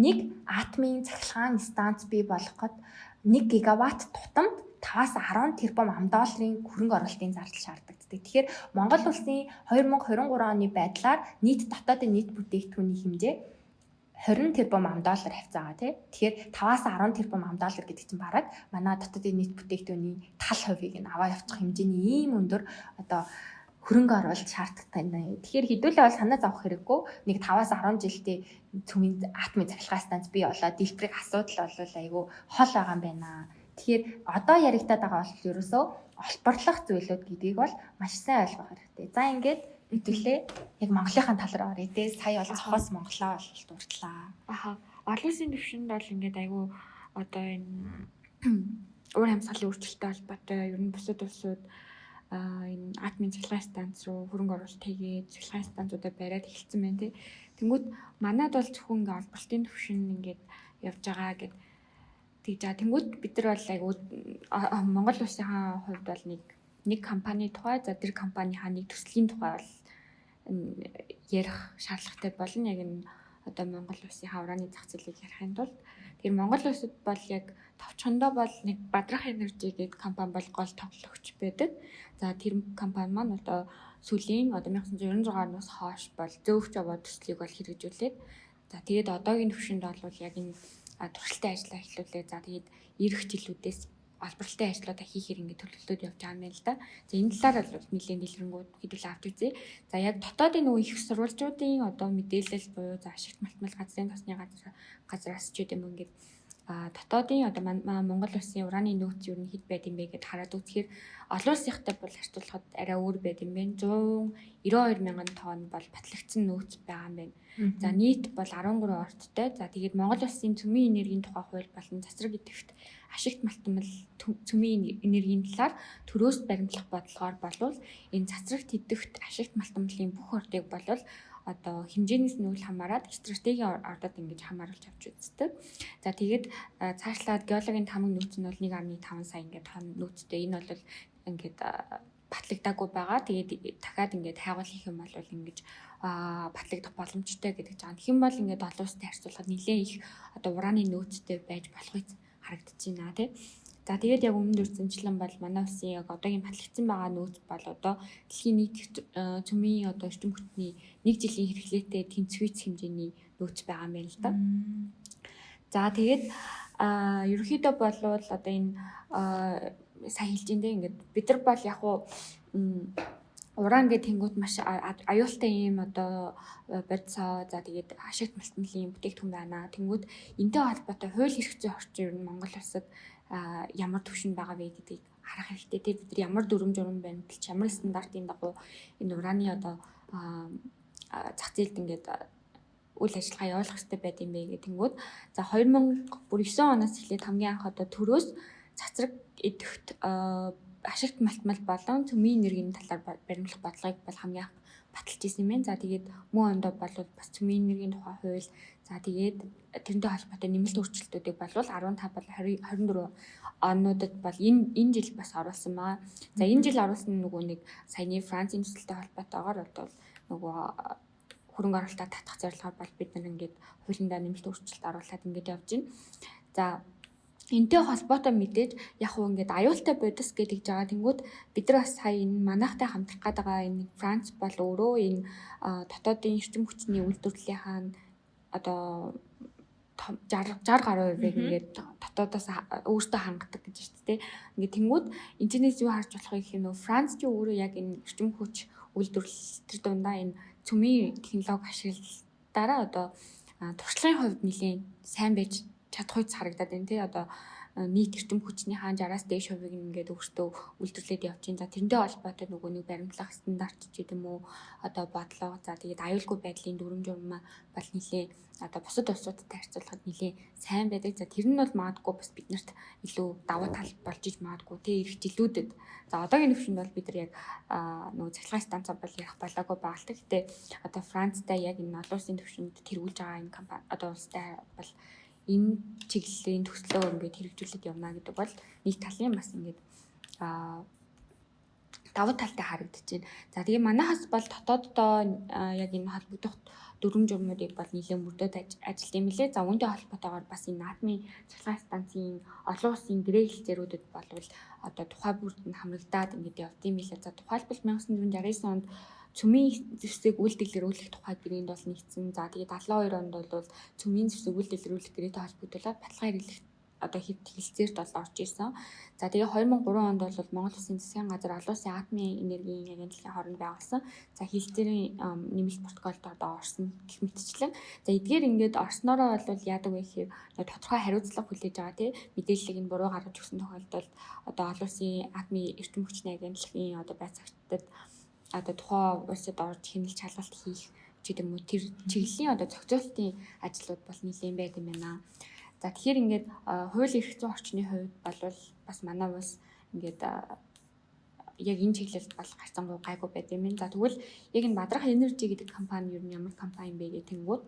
нэг атомын цахилгаан станц бий болгоход 1 гигаватт тутамд $5-10 тэрбум $10 хөрөнгө оруулалтын зардал шаардлагдаг. Тэгэхээр Монгол улсын 2023 оны байдлаар нийт дотоодын нийт бүтээгдэхүүний хэмжээ $20 тэрбум $10 хавцаа байгаа тий. Тэгэхээр $5-10 тэрбум $10 гэдэг чинь бараг манай дотоодын нийт бүтээгдэхүүний тал хувийг нь аваа явуучих хэмжээний ийм өндөр одоо хөрөнгө оруулалт шаардлагатай байна. Тэгэхээр хэдүүлээ бол санаа зовох хэрэггүй. Нэг 5-10 жилдээ цөмийн атомын цахилгаан станц бий болоод дэлбэрэх асуудал бол айгүй хол байгаа юм байна. Тэгэхээр одоо яригадаад байгаа бол ерөөсөө олборлох зүйлүүд гэдгийг бол маш сайн ойлгох хэрэгтэй. За ингээд хэдүүлээ яг Монголынхаа тал руу оръё те. Сая бол цохоос Монголоо бол дурдлаа. Олон улсын төвшөнд бол ингээд айгүй одоо энэ уур амьсгалын өөрчлөлттэй холбоотой ер нь бусад улсууд энэ атомын цахилгаан станц руу хөрөнгө оруулалт хийгээд цахилгаан станцуудаа бариад эхэлсэн байна тий. Тэнгүүд манайд бол зөвхөн ингээ олборлтын төвшин ингээд явж байгаа гэд тэгж байгаа. Тэнгүүд бид нар бол айгүй Монгол улсынхаа хувьд бол нэг компани тухай за тэр компанийнхаа нэг төслийн тухай бол ярих шаардлагатай болно. Яг энэ одоо Монгол улсынхаа ураны зах зээлийг ярихын тулд тэр Монгол улсад бол яг товчхондоо бол нэг Бадрах Energy гэдэг компани бол гол тоглогч байдаг. За тэр компани маань одоо сүүлийн одоо 1996 оноос хойш бол зөөвч аваа төслийг бол хэрэгжүүлээд за тэгээд одоогийн төвшөнд бол яг энэ туршилтын ажлаа эхлүүлээ. За тэгээд ирэх жилүүдээс олборлолтын ажлуудаа хийхээр ингээд төлөвлөлтөд явж байгаа юм байна л да. За энэ талаар бол нэлээд дэлгэрэнгүй хэдүүлээ авч үзье. За яг дотоодын нөгөө их сурвалжуудын одоо мэдээлэл буюу за ашигт малтмал газрын тосны газраас ч гэдэм ингээд дотоодын одоо Монгол улсын ураны нөөц юу хэд байд юм бэ гэдээ хараад үзэхээр олон улсынхтай бол харьцуулахад арай өөр байд юм байна. 192 мянган тонн бол батлагдсан нөөц байгаа юм байна. За нийт бол 13 орттой. За тэгээд Монгол улсын цөмийн энергийн тухай хууль болон засвар идэвхт ашигт малтмал цөмийн энергийн талаар төрөөс баримтлах бодлогоор болвол энэ засварт идэвхт ашигт малтмалын бүх ордыг болвол одоо хэмжээнээс нь үл хамааран стратегийн ордод ингэж хамааруулж авч үздэг. За тэгээд цаашлаад геологийн тамга нөөц нь бол 1.5 сая ингээд тонн нөөцтэй. Энэ бол ингээд батлагдаагүй байгаа. Тэгээд дахиад ингээд хайгуул хийх юм бол ингэж батлагдах боломжтой гэдэг жаа. Тэгэх юм бол ингээд олон улстай харьцуулахад нэлээд их одоо ураны нөөцтэй байж болохыг харагдаж байна тий. За тэгээд яг өмнөд үржинчлэн бол манай улсын яг одоогийн батлагдсан байгаа нөөц бол одоо дэлхийн нийт цөмийн одоо эрчим хүчний 1 жилийн хэрэглээтэй тэнцвэц хэмжээний нөөц байгаа юм байна л да. За тэгээд ерөнхийдөө болвол одоо энэ сайн хэлж индээ ингээд бид нар бол яг уу уран гэх тэнгууд маш аюултай юм одоо бодисоо за тэгээд ашигт малтмалын бүтээгдэхүүн байна. Тэнгууд энтэй холбоотой хууль эрх зүйн орчин ер нь Монгол улсад ямар төвшөнд байгаа вэ гэдгийг харах хэрэгтэй. Бид нар ямар дүрм журм баримталж ямар стандартын дагуу энэ ураны одоо зах зээлд ингээд үйл ажиллагаа явуулах хэрэгтэй байд юм бэ гэх тэнгууд за 2009 оноос эхлээд хамгийн анх одоо төрөөс цацраг идэвхт ашигт малтмал болон цөмийн энергийн талаар баримтлах бодлогыг бол хамгийн анх баталж ирсэн юм байна. За тэгээд мөн ондоо бол бас цөмийн энергийн тухай хууль за тэгээд тэрнтэй холбоотой нэмэлт өөрчлөлтүүдийг болвол 15 бол 24 онуудад бол энэ жил бас оруулсан байгаа. За энэ жил оруулсан нөгөө нэг саяны Францын төсөлтэй холбоотойгоор бол нөгөө хөрөнгө оруулалтаа татах зорилгоор бол бид нар ингээд хуулиндаа нэмэлт өөрчлөлт оруулаад ингээд явж байна. За энтэй холбоотой мэдээж яг уу ингээд аюултай бодис гэдэг жагаа тэнгууд бид нар бас сая энэ манайхтай хамтрах гээд байгаа энэ Франц бол өөрөө энэ дотоодын эрчим хүчний үйлдвэрлэлийнхаа одоо 60 гаруй хувийг ингээд дотоодоос өөртөө хангадаг гэж байна тийм. Ингээд тэнгууд энэчнээс юу харж болох вэ гэх юм нөө Франц ч өөрөө яг энэ эрчим хүч үйлдвэрлэл төр дундаа энэ цөмийн технологи ашиглалтаараа одоо туршлагын хувьд нэлээд сайн байж чадах үйс харагдаад байна тий. Одоо нийт эрчим хүчний 60-аас дээш хувийг ингээд өөртөө үйлдвэрлээд явж байна. За тэрнтэй холбоотой нөгөө нэг баримтлах стандарт ч гэдэм үү одоо бодлого за тэгээд аюулгүй байдлын дүрм журмаа бол нэлээ одоо бусад улсуудтай харьцуулахад нэлээ сайн байдаг. За тэр нь бол магадгүй бас биднэрт илүү давуу тал болж иж магадгүй тий ирэх жилүүдэд. За одоогийн төвшөнд бол бид нар яг нөгөө цахилгаан станцаа бол ярих болоогүй байгаа л гэхдээ одоо Францтай яг энэ олон улсын төвшөнд тэргүүлж байгаа энэ компани одоо улстай бол энэ чиглэлийн төслөө ингээд хэрэгжүүлээд явна гэдэг бол нэг талын бас ингээд давуу талтай харагдаж байна. За тэгээ манайхас бол дотооддоо яг энэ холбогдох дүрм журмуудыг бол нэлээд мөрдөд ажилт юм лээ. За үүнтэй холбоотойгоор бас энэ наадмын цахилгаан станцын олон улсын гэрээ хэлцээрүүдэд болвол одоо тухай бүрд нь хамрагдаад ингээд явд юм лээ. За тухайлбал 1969 онд цөмийн зэвсэг үйлдвэрлэлүүлэх тухай гэрээнд бол нэгдсэн. За тэгээд 72 онд бол цөмийн зэвсэг үйлдвэрлэлүүлэх гэрээтэй холбогдуулаад баталгаа хэрэглэх одоо хэлцээрт бол орж исэн. За тэгээ 2003 онд бол Монгол Улсын засгийн газар олон улсын атомын энергийн агентлагын хооронд байгуулсан. За хэлцээрийн нэмэлт протоколд одоо орсон гэх мэтчлэн. За эдгээр ингээд орсноороо бол яадаг вэ гэхээр тодорхой хариуцлага хүлээж байгаа тийм мэдээллийг нь буруу гаргаж өгсөн тохиолдолд одоо олон улсын атомын эрчим хүчний агентлагийн одоо байцаагчдад одоо тухайн улсад орж хянилж шалгалт хийх ч гэдэм үү тэр чиглэлийн одоо зохицуулалтын ажлууд бол нэлээд байд юм байна. За тэгэхээр ингээд хууль эрх зүйн орчны хувьд бол бас манай улс ингээд яг энэ чиглэлд бол гарцангуй гайгүй байд юм байна. За тэгвэл яг энэ Бадрах Energy гэдэг компани юу ямар компани бэ гэх тэнгууд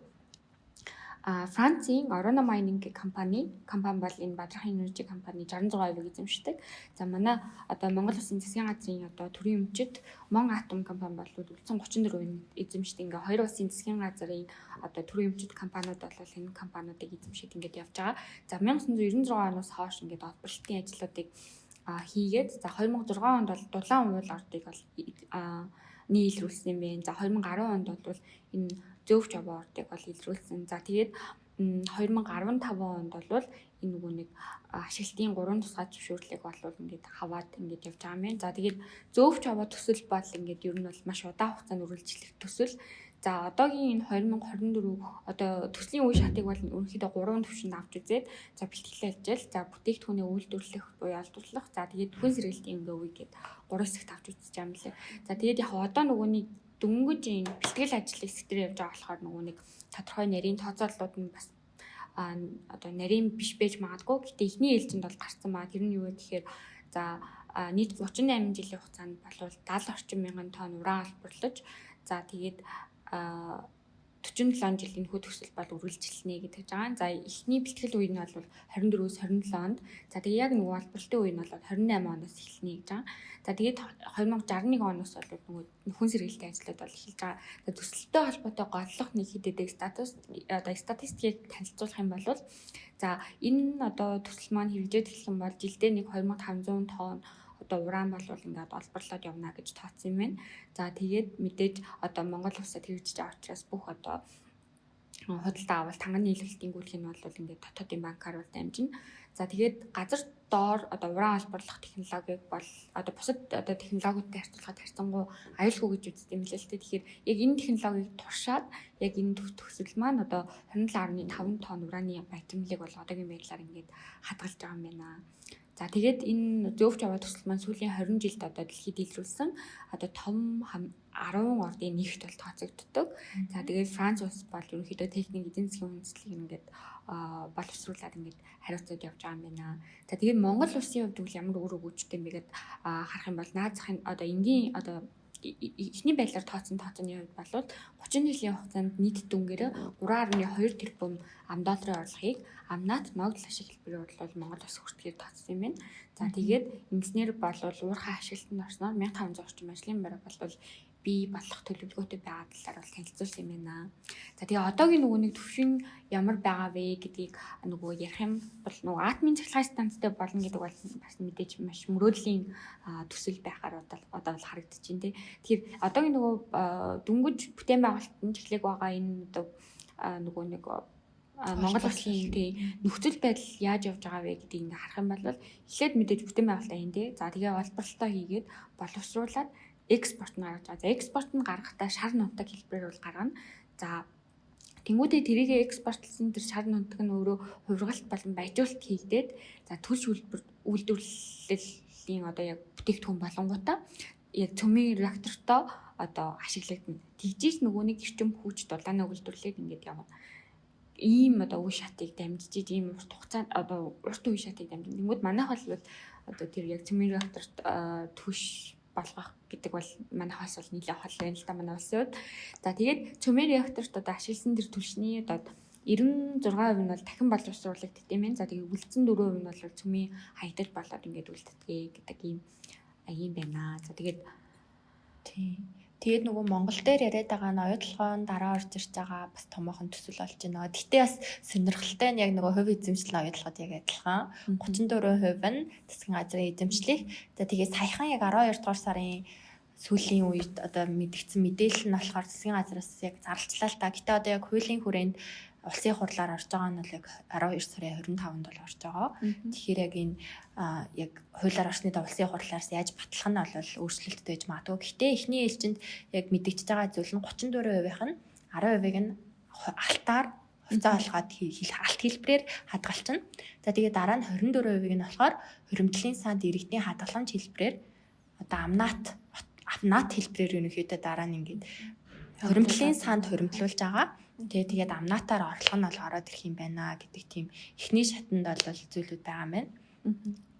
Францын Orano Mining гэх компани бол энэ Бадрах Energy компани 66% эзэмшдэг. За манай одоо Монгол Улсын засгийн газрын одоо төрийн өмчөд Мон Атом компани бол үлдсэн 34% эзэмшдэг. Ингээ хоёр улсын засгийн газрын одоо төрийн өмчөд компаниуд бол энэ компаниудыг эзэмшиж ингээд явж байгаа. За 1996 оноос хойш ингээд олборлолтын ажлуудыг хийгээд за 2006 онд бол дулаан уул ордыг бол нийлүүлсэн юм байна. За 2010 онд бол энэ зөөвч аваардыг бол илрүүлсэн. За тэгээд 2015 онд бол энэ нөгөө нэг ашиглалтын 3 тусгай зөвшөөрлийг бол ингээд хаваад ингээд явж байгаа юм байна. За тэгээд зөөвч аваа төсөл бол ингээд ер нь бол маш удаан хугацаанд үргэлжлэх төсөл. За одоогийн энэ 2024 одоо төслийн үе шатыг бол ерөнхийдөө 3 түвшинд авч үзээд за бэлтгэлээ ажил, за бүтээгдэхүүнээ үйлдвэрлэх буюу олдворлох, за тэгээд хүн сэргэлтийн ингээ үе гээд 3 хэсэгт авч үзэж байгаа юм лээ. За тэгээд яг одоо нөгөөний дөнгөж энэ бэлтгэл ажил хэсэг дээр явж байгаа болохоор нөгөө нэг тодорхой нарийн тооцооллууд нь бас одоо нарийн биш байж магадгүй. Гэтэ эхний ээлжинд бол гарсан баа. Тэр нь юу вэ гэхээр за нийт 38 жилийн хугацаанд болвол 70 орчим мянган тонн уран албарлаж, за тэгээд 47 жилийн хүү төсөл бол үргэлжилнэ гэдэг байгаа. За эхний бэлтгэл үе нь бол 24-өөс 27 онд. За тэгээ яг нөгөө албарлалтын үе нь бол 28 оноос эхэлнэ гэж байгаа. За тэгээд 2061 оноос бол нөгөө хүн сэргэлтийн ажлууд бол эхэлж байгаа. Төсөлттэй холбоотой голлох нэг хэдэдэг статистикийг танилцуулах юм бол за энэ одоо төсөл маань хэрэгжээд эхлэх юм бол жилдээ нэг 2500 тонн одоо уран бол ингээд олборлоод явна гэж тооцсон юм байна. За тэгээд мэдээж одоо Монгол улсад хэрэгжиж байгаа учраас бүх одоо худалдаа авалт ханганы нийлүүлэлтийн гүйлх нь бол ингээд дотоодын банкар бол дамжина. За тэгээд газар доор одоо уран олборлох технологиг бол одоо бусад одоо технологиудтай харьцуулахад харьцангуй аюулгүй гэж үздэг юм л л дээ. Тэгэхээр яг энэ технологиг туршаад яг энэ төсөл маань одоо 27.5 тонн ураны баярмлыг бол одоогийн байдлаар ингээд хадгалж байгаа юм байна. За тэгээд энэ зөөвч аваа төсөл маань сүүлийн 20 жилд одоо дэлхийд илрүүлсэн одоо том 10 ордын нэгт бол тооцогддог. За тэгээд Франц улс бол ерөнхийдөө техник эдийн засгийн үндэслэлийг ингээд боловсруулад ингээд хариуцаад явж байгаа юм байна. За тэгээд Монгол улсын хувьд бол ямар өөр өгөөжтэй юм бэ гэдээ харах юм бол наад захын одоо энгийн одоо эхний байдлаар тооцсон тооцооны хувьд бол 30 жилийн хугацаанд нийт дүнгээр 3.2 тэрбум $, орлогыг амнат ногдол ашиг хэлбэрээр бол Монгол улс хүртгээр тооцсон юм байна. За тэгээд ингэснээр бол уурхай ашиглалтанд орсноор 1500 орчим ажлын байр бол бий болох төлөвлөгөөтэй байгаа талаар бол танилцуулсан юм байна. За тэгээ одоогийн нөгөө нэг төвшин ямар байгаа вэ гэдгийг нөгөө ярих юм бол нөгөө атомын цахилгаан станцтай болно гэдэг бол бас мэдээж маш мөрөөдлийн төсөл байхаар одоо бол харагдаж байна тий. Тэгэхээр одоогийн нөгөө дөнгөж бүтээн байгуулалтын чиглэг байгаа энэ одоо нөгөө нэг Монгол улсын нөхцөл байдал яаж явж байгаа вэ гэдгийг ингээ харах юм бол эхлээд мэдээж бүтээн байгуулалтаа хийн тий. За тэгээ олборлолтоо хийгээд боловсруулаад экспорт нь гаргаж байгаа. За экспорт нь гаргахдаа шар нутаг хэлбэрээр бол гаргана. За тэнгуүдээ тэрийг экспортлсон тэр шар нутаг нь өөрөө хувиргалт болон баяжуулалт хийгдээд за төлж үйлдвэрлэлийн одоо яг бүтээгдэхүүн болонгуудаа яг цөмийн реактортой одоо ашиглагдана. Тэгжиж нөгөө нэг эрчим хүч дулаанаа үйлдвэрлээд ингээд явна. Ийм одоо үе шатыг дамжиж ийм урт хугацаанд одоо урт үе шатыг дамжиж. Тэнгүүд манайх бол одоо тэр яг цөмийн реакторт төш болгох гэдэг бол манайхаас бол нэлээд хол байна л да манай улсын хувьд. За тэгээд цөмийн реакторт одоо ашигласан тэр түлшний одоо 96% нь бол дахин боловсруулагддаг юм байна. За тэгээд үлдсэн 4% нь бол цөмийн хаягдал болоод ингээд үлддэг гэдэг ийм байна. За тэгээд тэгээд нөгөө Монгол дээр яриад байгаа нь оюутлогоон дараа орж ирж байгаа бас томоохон төсөл болж байна. Гэхдээ бас сонирхолтой нь яг нөгөө хувь эзэмшил оюутлогод яг адилхан 34% нь засгийн газрын эзэмшлих. За тэгээд саяхан яг 12 дугаар сарын сүүлийн үед одоо мэдгдсэн мэдээлэл нь болохоор засгийн газраас яг зарлцлаа л та. Гэтэ одоо яг хуулийн хүрээнд улсын хурлаар орж байгаа нь бол яг 12 сарын 25-нд бол орж байгаа. Тэгэхээр яг энэ яг хуулиар орсны доо улсын хурлаараас яаж батлах нь бол өөрчлөлттэй байж магадгүй. Гэхдээ эхний ээлжинд яг мэдэгдэж байгаа зүйл нь 34%-ийнх нь 10%-ийг нь алтаар хувьцаа олгоод алт хэлбэрээр хадгалчихна. За тэгээд дараа нь 24%-ийг нь болохоор хуримтлалын санд иргэдийн хадгаламж хэлбэрээр одоо амнат хэлбэрээр ерөнхийдөө дараа нь ингээд хуримтлалын санд хуримтлуулж байгаа. Тэгээд амнаатаар орлого нь бол ороод ирэх юм байна гэдэг тийм эхний шатанд бол зүйлүүд байгаа юм байна.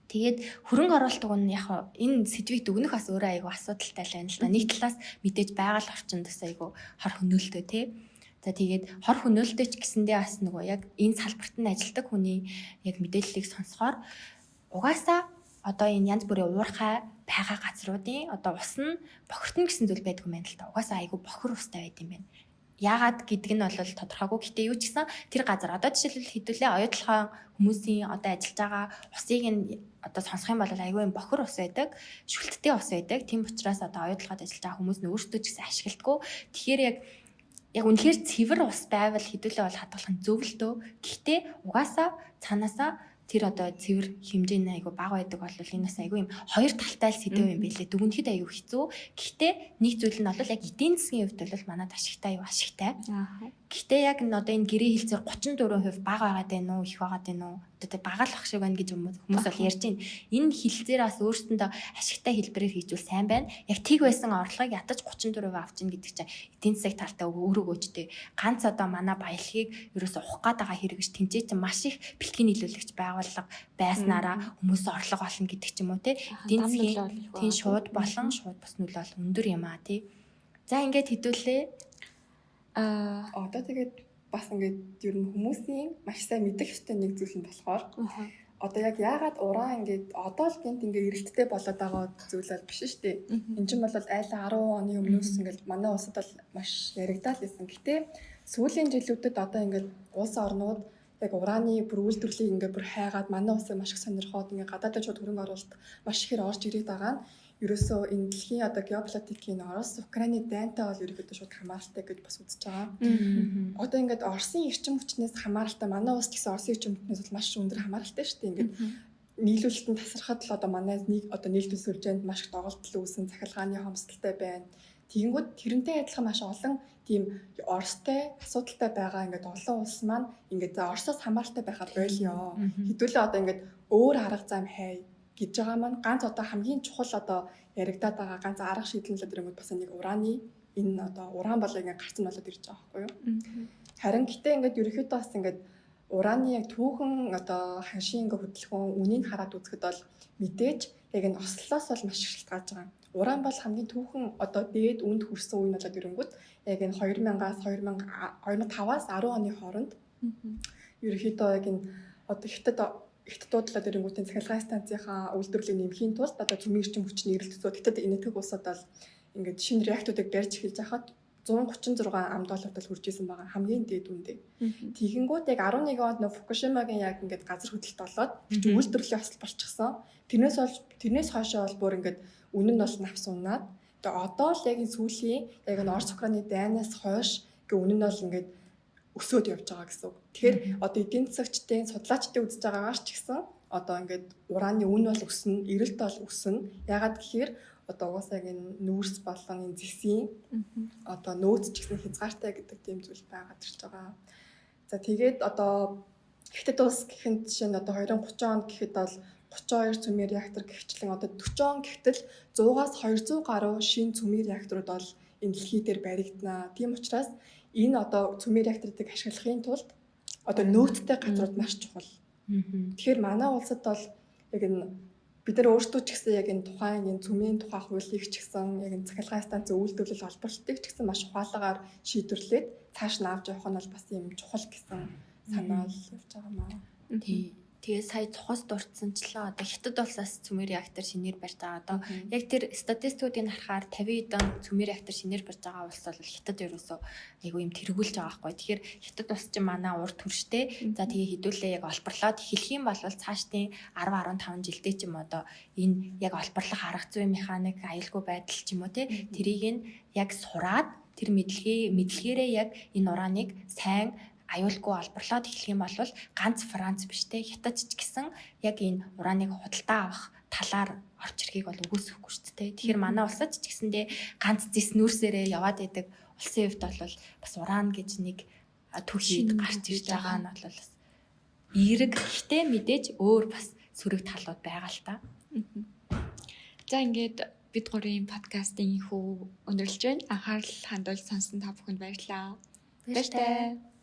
Тэгээд хөрөнгө оруулалт нь яг энэ сэдвийг дүгнэх бас өөрөө айгүй асуудалтай л байна л да. Нэг талаас мэдээж байгаль орчинд бас айгүй хор хөнөөлтөө тий. За тэгээд хор хөнөөлтөө ч гэсэндээ бас нөгөө яг энэ салбарт нь ажилладаг хүний яг мэдээллийг сонсохоор угаасаа одоо энэ янз бүрийн уурхай байгаа газруудын одоо ус нь бохирдно гэсэн зүйл байдаг юм байна л да. Угаасаа айгүй бохир устай байд юм байна. Яагаад гэдэг нь бол тодорхойгүй. Гэтэ юу ч гэсэн тэр газар одоо жишээлбэл хэдүүлээ оюутлахаа хүмүүсийн одоо ажиллаж байгаа усыг нь одоо сонсох юм бол айгүй юм бохир ус байдаг, шүлттэй ус байдаг. Тийм учраас одоо оюутлахад ажиллаж байгаа хүмүүс нь өөрсдөө ч гэсэн ашигладаг. Тэгэхээр яг үнэхээр цэвэр ус байвал хэдүүлээ бол хадгалах нь зөв л дөө. Гэхдээ угаасаа цаанаасаа тэр одоо цэвэр хэмжээний айгу бага байдаг бол энэ бас айгу юм хоёр талтай л сэдв юм байлээ. Дүгнэхэд айгу хэцүү. Гэхдээ нэг зүйл нь бол яг эдийн засгийн хувьд бол манайд ашигтай юу ашигтай. Гэхдээ яг одоо энэ гэрээ хилцээр 34% бага байгаад байна уу, их байгаад байна уу? Одоо багаалах шиг байна гэж хүмүүс бол ярьж байна. Энэ хилцээр бас өөрсөндөө ашигтай хэлбэрээр хийжүүл сайн байна. Яг тийг байсан орлогыг ядаж 34% авч ийн гэдэг чинь эдийн засгийн талтай өөрөө гүйжтэй. Ганц одоо манай баялагийг ерөөсө ухах гээд байгаа хэрэг гэж тэнцээ чинь маш их бэлтгэн нийлүүлэгч байгууллага байснараа хүмүүс орлого олно гэдэг ч юм уу те. Эдийн засгийн тийм шууд болон шууд бас нөлөө бол өндөр юм аа тий. За ингээд хэдүүлээ. Одоо тэгээд бас ингээд ер нь хүмүүсийн маш сайн мэдэх ёстой нэг зүйл нь болохоор одоо яг яагаад уран ингээд одоо л гинт ингээд эрэлттэй болоод байгаа зүйл бол биш шүү дээ. Энд чинь бол айлаа 10 оны өмнөөс ингээд манай улсад бол маш яригдаад байсан. Гэтэ сүүлийн жилүүдэд одоо ингээд улс орнууд яг ураны бүр үйлдвэрлэлийг ингээд бүр хайгаад манай улсыг маш их сонирхоод ингээд гадаадд шууд хөрөнгө оруулалт маш ихээр орж ирээд байгаа нь ерөөсөө энэ дэлхийн одоо геополитикийн Орос, Украины дайнтай бол ерөөхдөө шууд хамааралтай гэж бас үзэж байгаа. Одоо ингээд Оросын эрчим хүчнээс хамааралтай манай улс гэсэн Оросын эрчим хүчнээс бол маш өндөр хамааралтай шүү дээ. Ингээд нийлүүлэлтэн тасархад л одоо манай нийлдэл сүлжээнд маш их доголдол үүсэн, захиргааны хомсдолтой байна. Тэгэнгүүт тэрнтэй адилхан маш олон тийм Оростой асуудалтай байгаа ингээд олон улс маань ингээд Оросоос хамааралтай байхад болио. Хэдүүлээ одоо ингээд өөр арга зам хай гэж байгаа маань ганц одоо хамгийн чухал одоо яригадаад байгаа ганц арга шийдэл л бас нэг ураны энэ одоо уран болоо ингээд гарцсан болоод ирж байгаа байхгүй юу. Харин гэтээ ингээд ерөөхдөө бас ингээд ураны яг түүхэн одоо ханшийн ингээд хөдөлгөөн үнийг хараад үзэхэд бол мэдээж яг энэ ослоос бол маш их шалтгаалж байгаа. Уран бол хамгийн түүхэн одоо дээд үнд хүрсэн үе болоод ирэнгүүт яг энэ 2000-аас 2005-аас 10 оны хооронд ерөөхдөө яг энэ одоо ихт дуудлаад ирэнгүүтийн цахилгаан станцынхаа үйлдвэрлэлийн нэмхийн тулд одоо цөмийн эрчим хүчний эрэлтцүүд гэтэл энэтхэг улсад бол ингээд шинэ реакторыг барьж эхэлж байхад 136 ам долларт хүрж исэн байгаа хамгийн дээд үндэ. Тэгэнгүүт яг 11 онд Фукушимагийн яг ингээд газар хөдлөлт болоод үйлдвэрлэлийн осол болчихсон. Тэрнээс хойшоо бол бүр ингээд үнэн нь бол навс унаад. Тэгээ одоо л яг энэ сүүлийн яг энэ Орос Украины дайнаас хойш ингээ үнэн нь бол ингээд өсөөд явж байгаа гэсэн үг. Тэгэхээр одоо эдийн засагчдын судлаачдын үзэж байгаагаар ч гэсэн одоо ингээд ураны үн бол өснө, эрэлт бол өснө. Ягаад гэхээр одоо угаасаа энэ нүүрс болон энэ зэсийн одоо нөөц ч гэсэн хязгаартай гэдэг тийм зүйл байгаад ирж байгаа. За тэгээд одоо Хятад улс гэхэд жишээ нь одоо 2030 онд гэхэд бол 32 цөмийн реактор гихчлэн одоо 40 он гэтэл 100-аас 200 гаруй шинэ цөмийн реакторууд бол энэ дэлхий дээр баригдана. Тийм учраас энэ одоо цөмийн реакторыг ашиглахын тулд одоо нөөцтэй газрууд маш чухал. Тэгэхээр манай улсад бол яг энэ бид нар өөрсдөө ч гэсэн яг энэ тухайн энэ цөмийн тухай хуулийг ч гэсэн яг энэ цахилгаан станцын үйлдвэрлэл холбоолтыг ч гэсэн маш ухаалаагаар шийдвэрлээд цааш нь авч явах нь бол бас юм чухал гэсэн санаа л явж байгаа маа. Тэгээ сая цухас дурдсанчлаа. Одоо Хятад улсаас цөмийн реактор шинээр барьж байгаа. Одоо яг тэр статистикуудыг харахаар 50 эдэн цөмийн реактор шинээр барьж байгаа улс бол Хятад ерөөсөө айгу юм тэргүүлж байгаа байхгүй. Тэгэхээр Хятад улс чинь манай урд хүрштэй. За тэгээ хэдүүлээ яг олборлоод эхлэх юм бол цаашдын 10-15 жилдээ ч юм одоо энэ яг олборлох арга зүйн механик, аюулгүй байдал ч юм уу те тэрийг нь яг сураад тэр мэдлэгээрээ яг энэ урааныг сайн аюулгүй олборлоод эхлэх юм бол ганц Франц биш те Хятад ч гэсэн яг энэ урааныг худалдаа авах талаар орч ирэхийг бол үгүйсэхгүй шүү дээ. Тэгэхээр манай улсад ч гэсэндээ ганц зэс нүүрсээрээ яваад идэг улсын хувьд бол бас уран гэж нэг түвшинд гарч ирж байгаа нь бол бас эерэг гэхдээ мэдээж өөр бас сөрөг талууд байгаа л та. За ингээд бид гурийн подкастын хүү өндөрлж байна. Анхаарал хандуул сонсон та бүхэнд баярлалаа. Баярлалаа.